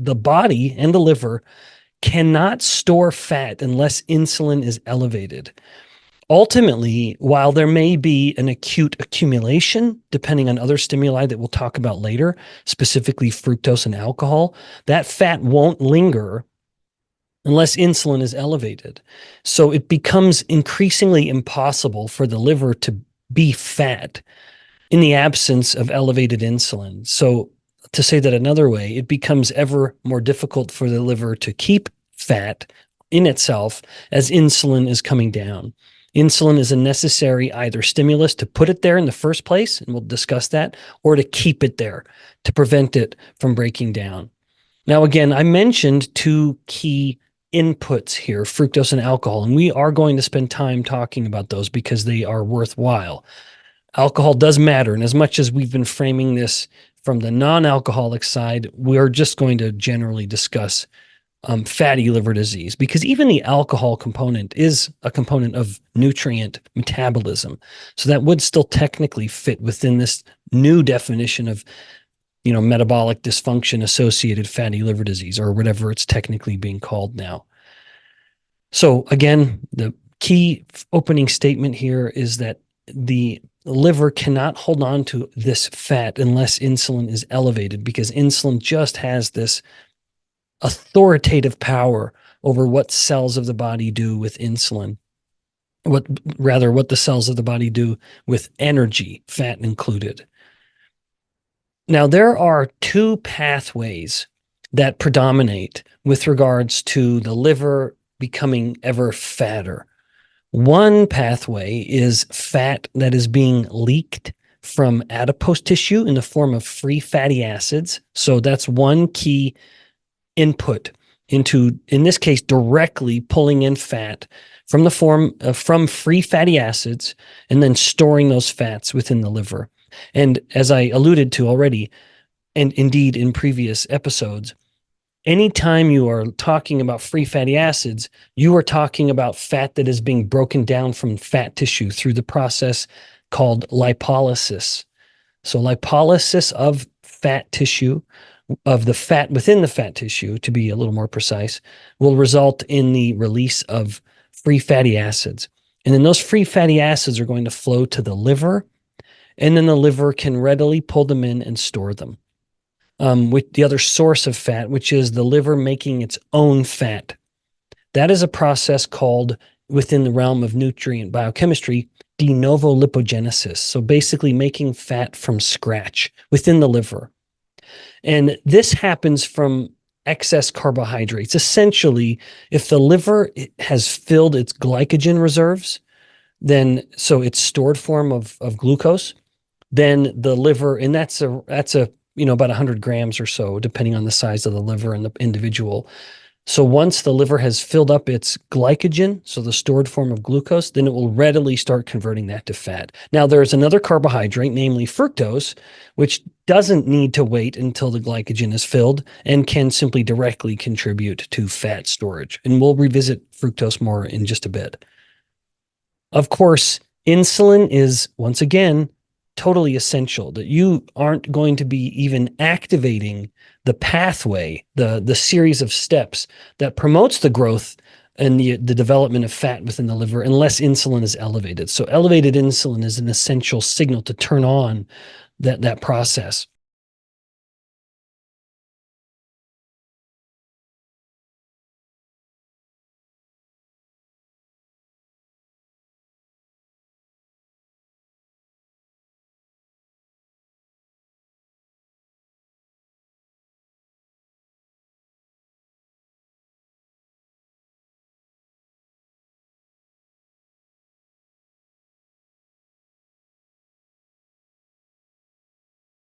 the body and the liver cannot store fat unless insulin is elevated. Ultimately, while there may be an acute accumulation, depending on other stimuli that we'll talk about later, specifically fructose and alcohol, that fat won't linger unless insulin is elevated. So it becomes increasingly impossible for the liver to be fat in the absence of elevated insulin. So to say that another way, it becomes ever more difficult for the liver to keep fat in itself as insulin is coming down. Insulin is a necessary either stimulus to put it there in the first place, and we'll discuss that, or to keep it there to prevent it from breaking down. Now, again, I mentioned two key inputs here, fructose and alcohol, and we are going to spend time talking about those because they are worthwhile. Alcohol does matter, and as much as we've been framing this from the non-alcoholic side, we're just going to generally discuss fatty liver disease, because even the alcohol component is a component of nutrient metabolism. So that would still technically fit within this new definition of, metabolic dysfunction associated fatty liver disease, or whatever it's technically being called now. So again, the key opening statement here is that the liver cannot hold on to this fat unless insulin is elevated, because insulin just has this authoritative power over what cells of the body do with insulin, what the cells of the body do with energy, fat included. Now, there are two pathways that predominate with regards to the liver becoming ever fatter. One pathway is fat that is being leaked from adipose tissue in the form of free fatty acids. So that's one key input into, in this case, directly pulling in fat from the form of, from free fatty acids, and then storing those fats within the liver. And as I alluded to already, and indeed in previous episodes, anytime you are talking about free fatty acids, you are talking about fat that is being broken down from fat tissue through the process called lipolysis. So lipolysis of fat tissue, of the fat within the fat tissue, to be a little more precise, will result in the release of free fatty acids. And then those free fatty acids are going to flow to the liver, and then the liver can readily pull them in and store them. With the other source of fat, which is the liver making its own fat. That is a process called, within the realm of nutrient biochemistry, denovolipogenesis. So basically making fat from scratch within the liver. And this happens from excess carbohydrates. Essentially, if the liver has filled its glycogen reserves, then, so its stored form of glucose, then the liver, and that's a about 100 grams or so, depending on the size of the liver and the individual. So once the liver has filled up its glycogen, so the stored form of glucose, then it will readily start converting that to fat. Now, there's another carbohydrate, namely fructose, which doesn't need to wait until the glycogen is filled and can simply directly contribute to fat storage. And we'll revisit fructose more in just a bit. Of course, insulin is, once again, totally essential, that you aren't going to be even activating the pathway, the series of steps that promotes the growth and the development of fat within the liver unless insulin is elevated. So elevated insulin is an essential signal to turn on that process.